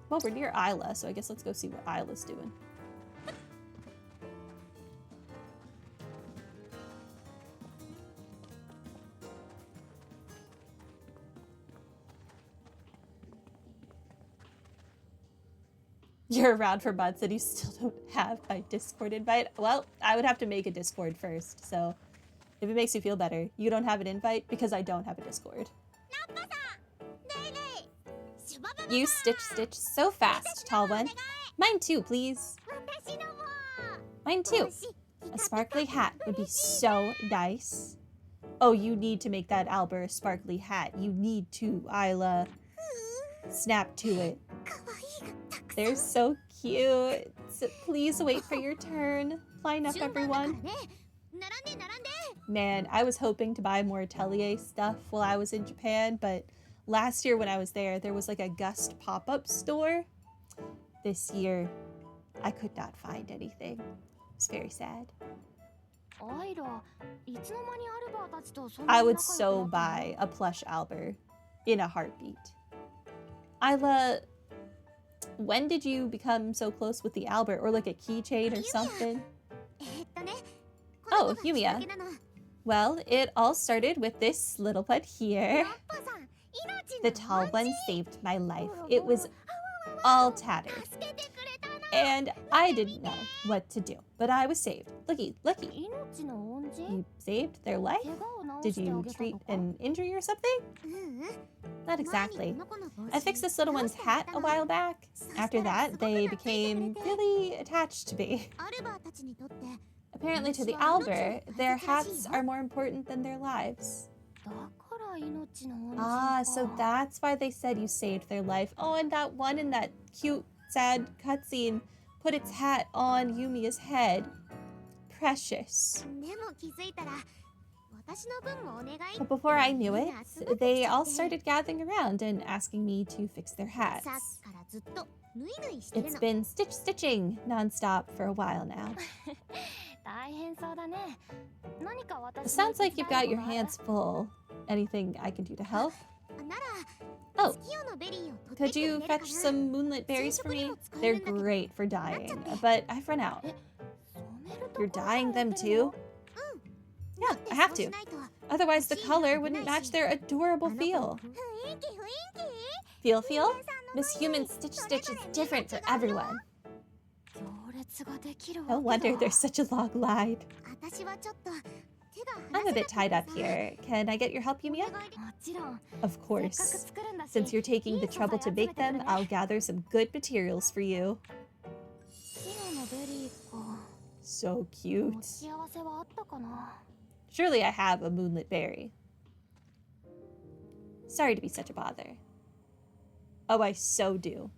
Well, we're near Isla, so I guess let's go see what Isla's doing. You're around for months and you still don't have my Discord invite? Well, I would have to make a Discord first, so if it makes you feel better, you don't have an invite because I don't have a Discord. You stitch so fast, tall one. Mine too, please. Mine too. A sparkly hat would be so nice. Oh, you need to make that Albert a sparkly hat. You need to, Isla. Snap to it. They're so cute. So please wait for your turn. Line up, everyone. Man, I was hoping to buy more Atelier stuff while I was in Japan, but last year when I was there was like a Gust pop-up store. This year, I could not find anything. It was very sad. I would so buy a plush Albert in a heartbeat. Isla, when did you become so close with the Albert, or like a keychain or something? Oh, Yumia. Well, it all started with this little one here. The tall one saved my life. It was all tattered. And I didn't know what to do, but I was saved. Looky. You saved their life? Did you treat an injury or something? Not exactly. I fixed this little one's hat a while back. After that, they became really attached to me. Apparently to the Albert, their hats are more important than their lives. Ah, so that's why they said you saved their life. Oh, and that one in that cute, sad cutscene put its hat on Yumia's head. Precious. But before I knew it, they all started gathering around and asking me to fix their hats. It's been stitching nonstop for a while now. It sounds like you've got your hands full. Anything I can do to help? Oh, could you fetch some moonlit berries for me? They're great for dyeing, but I've run out. You're dyeing them too? Yeah, I have to. Otherwise the color wouldn't match their adorable feel. Feel? Miss Human Stitch is different for everyone. No wonder there's such a long line. I'm a bit tied up here. Can I get your help, Yumia? Of course. Since you're taking the trouble to make them, I'll gather some good materials for you. So cute. Surely I have a moonlit berry. Sorry to be such a bother. Oh, I so do.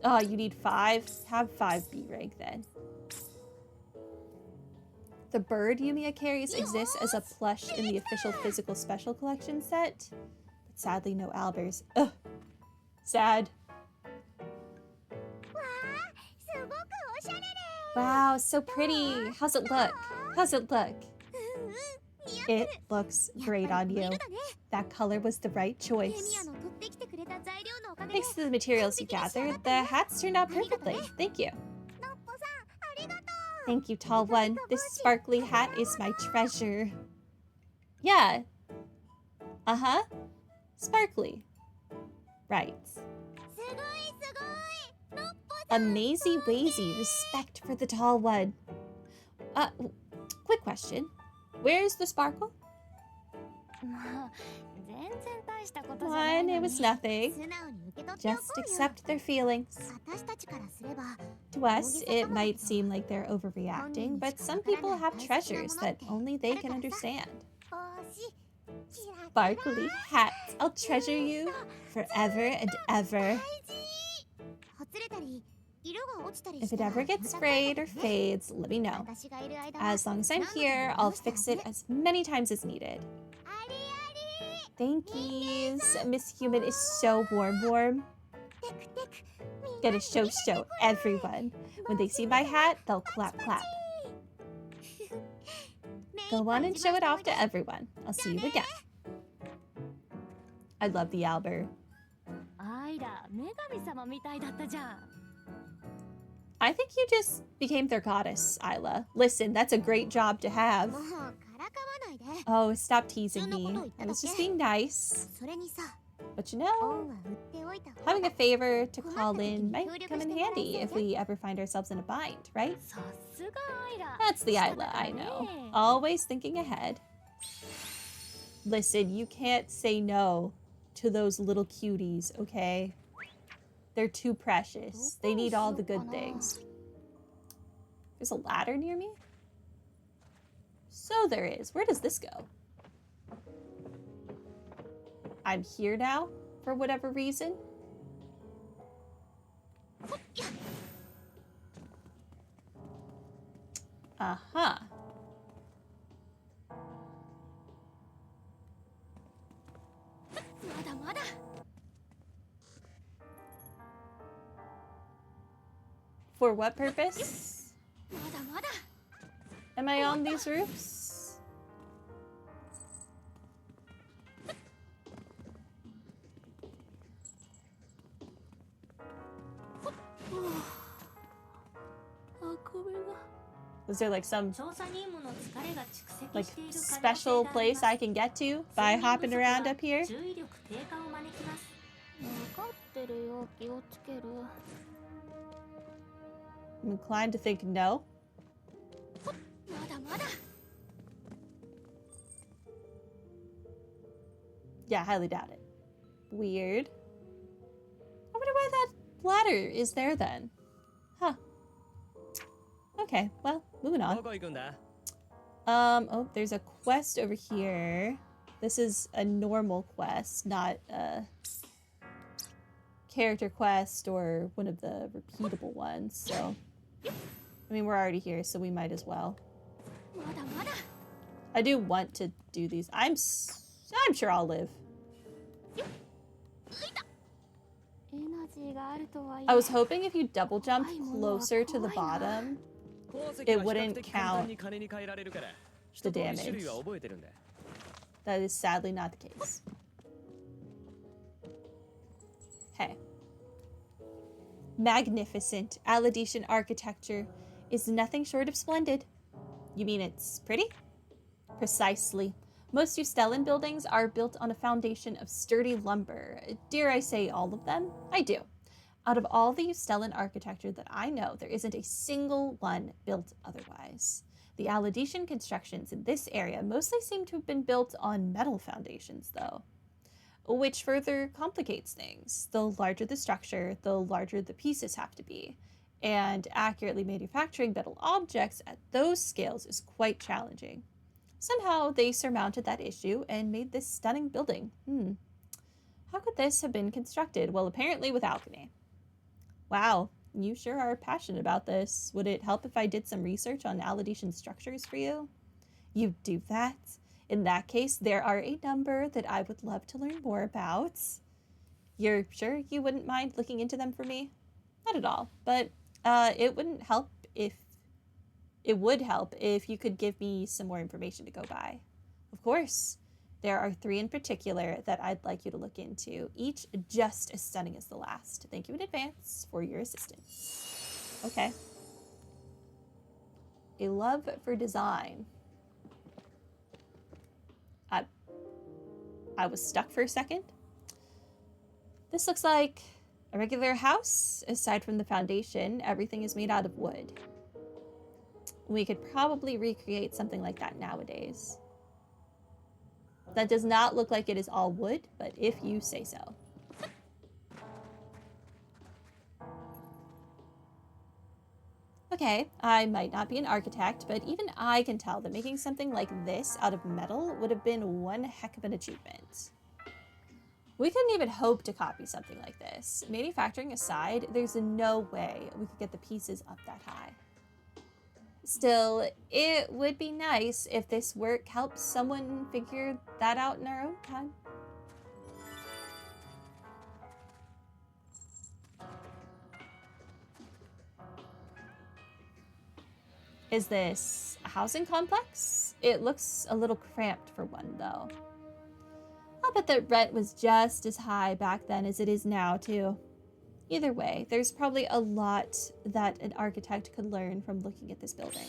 Oh, you need 5? Have 5 B rank then. The bird Yumia carries exists as a plush in the official physical special collection set. But sadly no Albers. Ugh. Sad. Wow, so pretty. How's it look? It looks great on you. That color was the right choice. Thanks to the materials you gathered, the hats turned out perfectly. Thank you. Thank you, tall one. This sparkly hat is my treasure. Yeah. Uh-huh. Sparkly. Right. Amazy wazy. Respect for the tall one. Quick question. Where's the sparkle? One, it was nothing. Just accept their feelings. To us, it might seem like they're overreacting, but some people have treasures that only they can understand. Sparkly hats, I'll treasure you forever and ever. If it ever gets frayed or fades, let me know. As long as I'm here, I'll fix it as many times as needed. Thank yous. Miss Human is so warm. Gonna show everyone. When they see my hat, they'll clap. Go on and show it off to everyone. I'll see you again. I love the Albert. I think you just became their goddess, Isla. Listen, that's a great job to have. Oh, stop teasing me. I was just being nice. But you know, having a favor to call in might come in handy if we ever find ourselves in a bind, right? That's the Isla I know. Always thinking ahead. Listen, you can't say no to those little cuties, okay? They're too precious. They need all the good things. There's a ladder near me? So there is. Where does this go? I'm here now, for whatever reason. Uh-huh. For what purpose? Am I on these roofs? Is there like some special place I can get to by hopping around up here? I'm inclined to think no. Yeah, highly doubt it. Weird. I wonder why that ladder is there then. Huh. Okay, well, moving on. Oh, there's a quest over here. This is a normal quest, not a character quest or one of the repeatable ones, so... I mean, we're already here, so we might as well. I do want to do these. I'm sure I'll live. I was hoping if you double jump closer to the bottom, it wouldn't count the damage. That is sadly not the case. Hey. Magnificent Aladician architecture is nothing short of splendid. You mean it's pretty? Precisely. Most Eustellan buildings are built on a foundation of sturdy lumber. Dare I say all of them? I do. Out of all the Eustellan architecture that I know, there isn't a single one built otherwise. The Aladician constructions in this area mostly seem to have been built on metal foundations, though, which further complicates things. The larger the structure, the larger the pieces have to be. And accurately manufacturing metal objects at those scales is quite challenging. Somehow they surmounted that issue and made this stunning building. How could this have been constructed? Well, apparently with alchemy. Wow, you sure are passionate about this. Would it help if I did some research on Aladician structures for you? You do that? In that case, there are a number that I would love to learn more about. You're sure you wouldn't mind looking into them for me? Not at all, but it would help if you could give me some more information to go by. Of course. There are 3 in particular that I'd like you to look into, each just as stunning as the last. Thank you in advance for your assistance. Okay. A love for design. I was stuck for a second. This looks like a regular house. Aside from the foundation, everything is made out of wood. We could probably recreate something like that nowadays. That does not look like it is all wood, but if you say so. Okay, I might not be an architect, but even I can tell that making something like this out of metal would have been one heck of an achievement. We couldn't even hope to copy something like this. Manufacturing aside, there's no way we could get the pieces up that high. Still, it would be nice if this work helps someone figure that out in our own time. Is this a housing complex? It looks a little cramped for one, though. I'll I'll bet that rent was just as high back then as it is now, too. Either way, there's probably a lot that an architect could learn from looking at this building.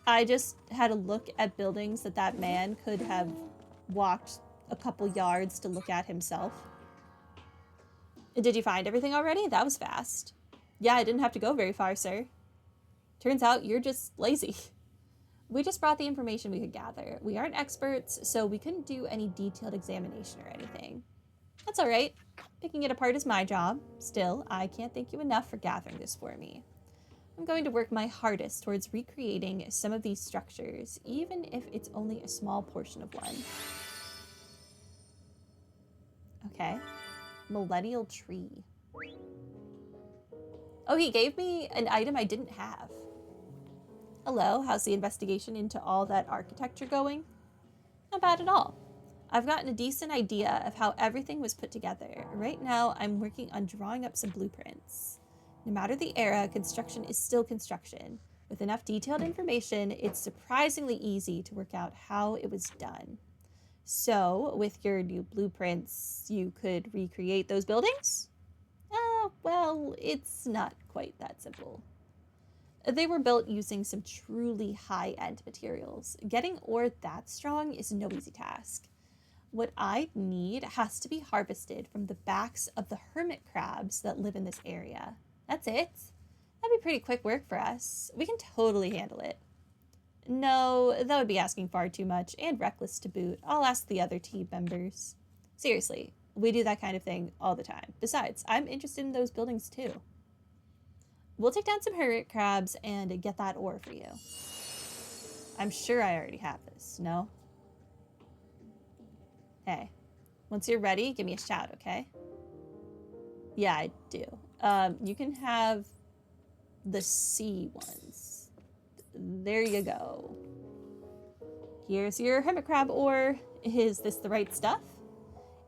I just had a look at buildings that man could have walked a couple yards to look at himself. Did you find everything already? That was fast. Yeah, I didn't have to go very far, sir. Turns out you're just lazy. We just brought the information we could gather. We aren't experts, so we couldn't do any detailed examination or anything. That's all right. Picking it apart is my job. Still, I can't thank you enough for gathering this for me. I'm going to work my hardest towards recreating some of these structures, even if it's only a small portion of one. Okay. Millennial tree. Oh, he gave me an item I didn't have. Hello, how's the investigation into all that architecture going? Not bad at all. I've gotten a decent idea of how everything was put together. Right now, I'm working on drawing up some blueprints. No matter the era, construction is still construction. With enough detailed information, it's surprisingly easy to work out how it was done. So, with your new blueprints, you could recreate those buildings? Well, it's not quite that simple. They were built using some truly high-end materials. Getting ore that strong is no easy task. What I need has to be harvested from the backs of the hermit crabs that live in this area. That's it. That'd be pretty quick work for us. We can totally handle it. No, that would be asking far too much, and reckless to boot. I'll ask the other team members. Seriously, we do that kind of thing all the time. Besides, I'm interested in those buildings too. We'll take down some hermit crabs and get that ore for you. I'm sure I already have this, no? Hey, once you're ready, give me a shout, okay? Yeah, I do. You can have the sea ones. There you go. Here's your hermit crab ore. Is this the right stuff?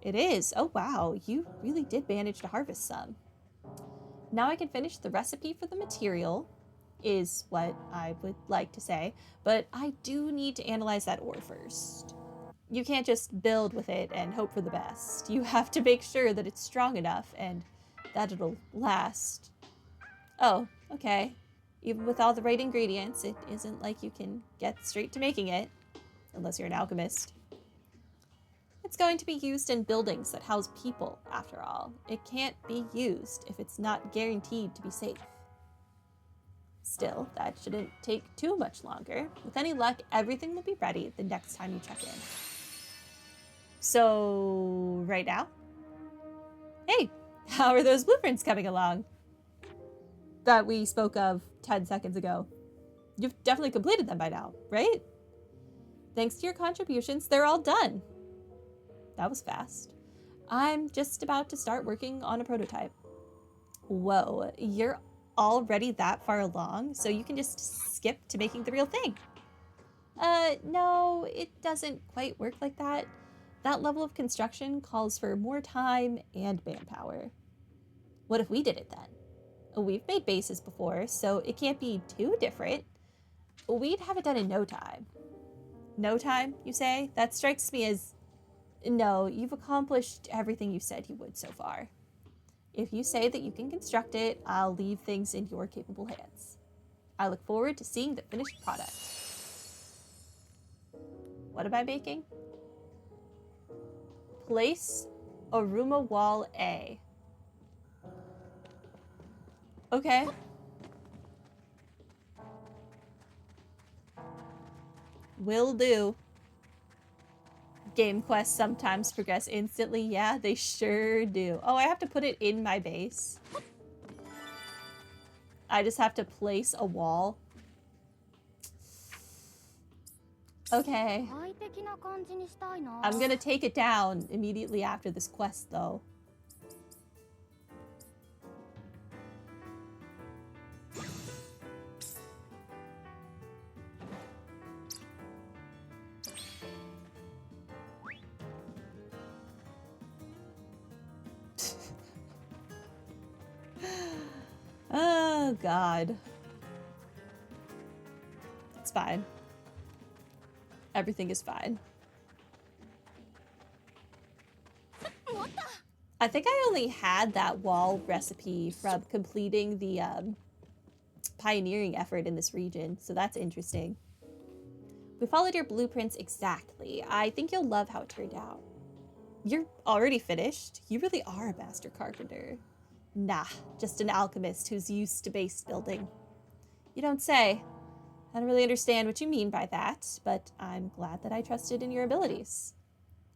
It is. Oh, wow. You really did manage to harvest some. Now I can finish the recipe for the material, is what I would like to say, but I do need to analyze that ore first. You can't just build with it and hope for the best. You have to make sure that it's strong enough and that it'll last. Oh, okay. Even with all the right ingredients, it isn't like you can get straight to making it, unless you're an alchemist. It's going to be used in buildings that house people, after all. It can't be used if it's not guaranteed to be safe. Still, that shouldn't take too much longer. With any luck, everything will be ready the next time you check in. So, right now? Hey, how are those blueprints coming along? That we spoke of 10 seconds ago. You've definitely completed them by now, right? Thanks to your contributions, they're all done. That was fast. I'm just about to start working on a prototype. Whoa, you're already that far along, so you can just skip to making the real thing. No, it doesn't quite work like that. That level of construction calls for more time and manpower. What if we did it then? We've made bases before, so it can't be too different. We'd have it done in no time. No time, you say? That strikes me as... No, you've accomplished everything you said you would so far. If you say that you can construct it, I'll leave things in your capable hands. I look forward to seeing the finished product. What am I making? Place Aruma Wall A. Okay. Will do. Game quests sometimes progress instantly. Yeah, they sure do. Oh, I have to put it in my base. I just have to place a wall. Okay. I'm gonna take it down immediately after this quest, though. Oh, God. It's fine. Everything is fine. I think I only had that wall recipe from completing the pioneering effort in this region, so that's interesting. We followed your blueprints exactly. I think you'll love how it turned out. You're already finished? You really are a master carpenter. Nah, just an alchemist who's used to base building. You don't say. I don't really understand what you mean by that, but I'm glad that I trusted in your abilities.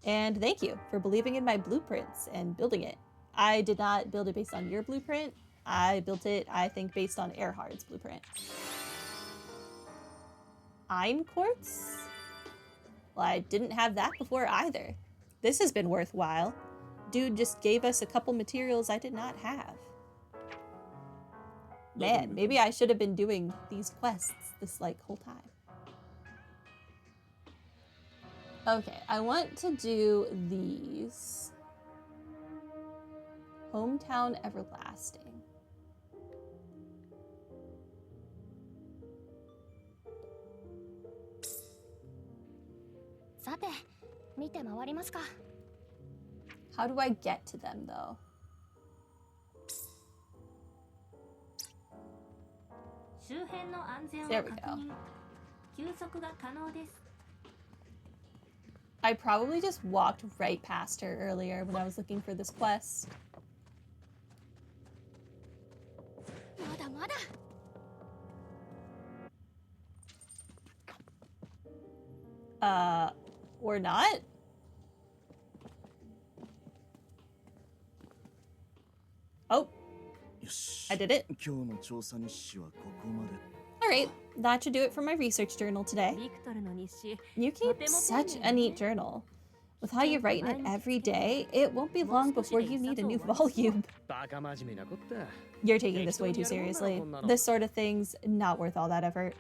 And thank you for believing in my blueprints and building it. I did not build it based on your blueprint. I built it, I think, based on Erhard's blueprint. Ein quartz? Well, I didn't have that before either. This has been worthwhile. Dude just gave us a couple materials I did not have. Man, maybe I should have been doing these quests this, whole time. Okay, I want to do these. Hometown Everlasting. How do I get to them, though? There we go. I probably just walked right past her earlier when I was looking for this quest. Or not? Oh, I did it. Alright, that should do it for my research journal today. You keep such a neat journal. With how you write in it every day, it won't be long before you need a new volume. You're taking this way too seriously. This sort of thing's not worth all that effort.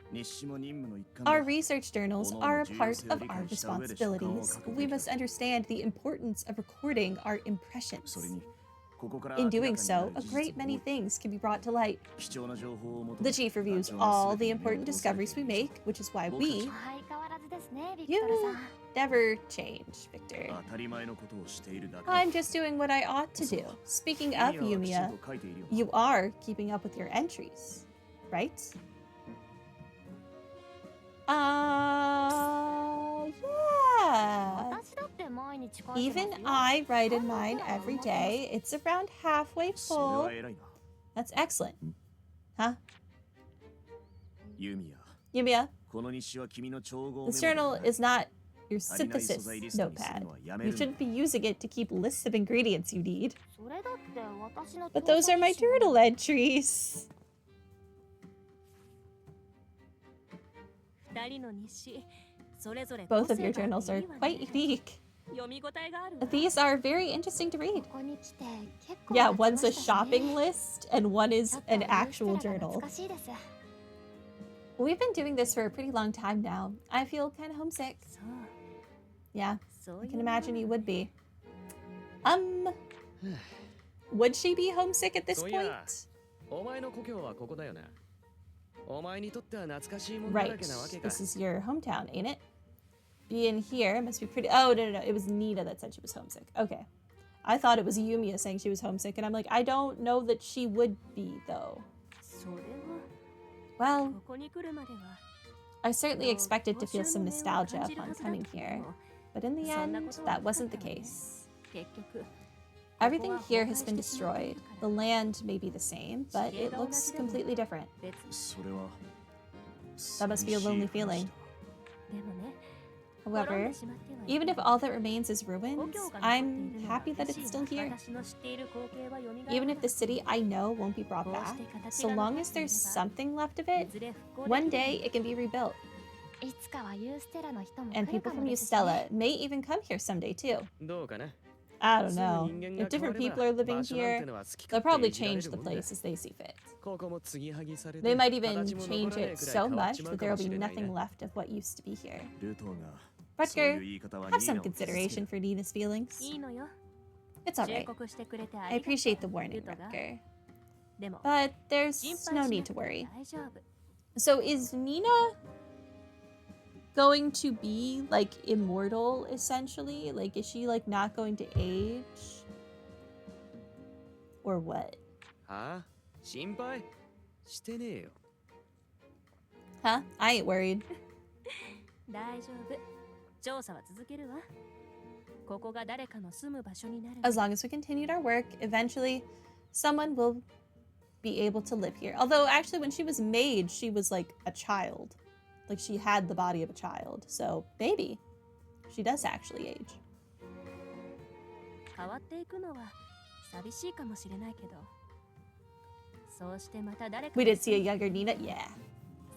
Our research journals are a part of our responsibilities. We must understand the importance of recording our impressions. In doing so, a great many things can be brought to light. The chief reviews all the important discoveries we make, which is why we... You never change, Victor. I'm just doing what I ought to do. Speaking of Yumia, you are keeping up with your entries, right? Yeah. Even I write in mine every day. It's around halfway full. That's excellent. Huh? Yumia. This journal is not your synthesis notepad. You shouldn't be using it to keep lists of ingredients you need. But those are my journal entries. Both of your journals are quite unique. These are very interesting to read. Yeah, one's a shopping list and one is an actual journal. We've been doing this for a pretty long time now. I feel kind of homesick. Yeah, I can imagine you would be. Would she be homesick at this point? Right, this is your hometown, ain't it? Being here must be pretty... Oh, no. It was Nina that said she was homesick. Okay. I thought it was Yumia saying she was homesick, and I'm like, I don't know that she would be, though. Well, I certainly expected to feel some nostalgia upon coming here, but in the end, that wasn't the case. Everything here has been destroyed. The land may be the same, but it looks completely different. That must be a lonely feeling. However, even if all that remains is ruins, I'm happy that it's still here. Even if the city I know won't be brought back, so long as there's something left of it, one day it can be rebuilt. And people from Ustella may even come here someday too. I don't know. If different people are living here, they'll probably change the place as they see fit. They might even change it so much that there will be nothing left of what used to be here. Rutger, have some consideration for Nina's feelings. It's alright. I appreciate the warning, Rutger. But there's no need to worry. So is Nina going to be like immortal essentially? Like, is she like not going to age? Or what? Huh? 心配してねえよ。 Huh? I ain't worried. 大丈夫。調査は続けるわ。ここが誰かの住む場所になる。 As long as we continued our work, eventually someone will be able to live here. Although actually when she was made, she was like a child. Like she had the body of a child. So maybe she does actually age. 変わっていくのは寂しいかもしれないけど。そうしてまた誰か。 We did see a younger Nina? Yeah.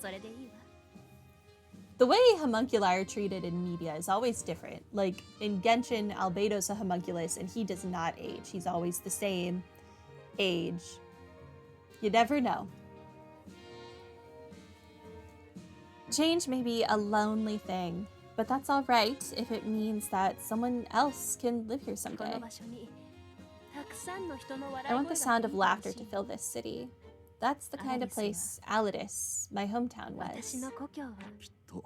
それでいいわ。 The way homunculi are treated in media is always different. Like in Genshin, Albedo's a homunculus and he does not age. He's always the same age. You never know. Change may be a lonely thing, but that's all right if it means that someone else can live here someday. I want the sound of laughter to fill this city. That's the kind of place Aladis, my hometown, was. きっと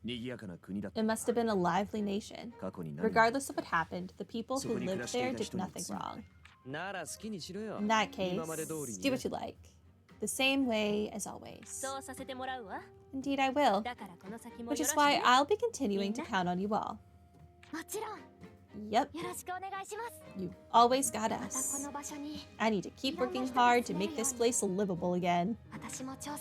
賑やかな国だった It must have been a lively nation. 過去に何が Regardless of what happened, the people who lived there did nothing wrong. なら好きにしろよ In that case, 今まで通りに do what you like. The same way as always. そうさせてもらうわ。 Indeed, I will. だからこの先も Which よろ is しく why ね。 I'll be continuing to count on you all. もちろん Yep, よろしくお願いします。 you always got またこ us. の場所に I need to keep working hard to make this place livable again. 私も調査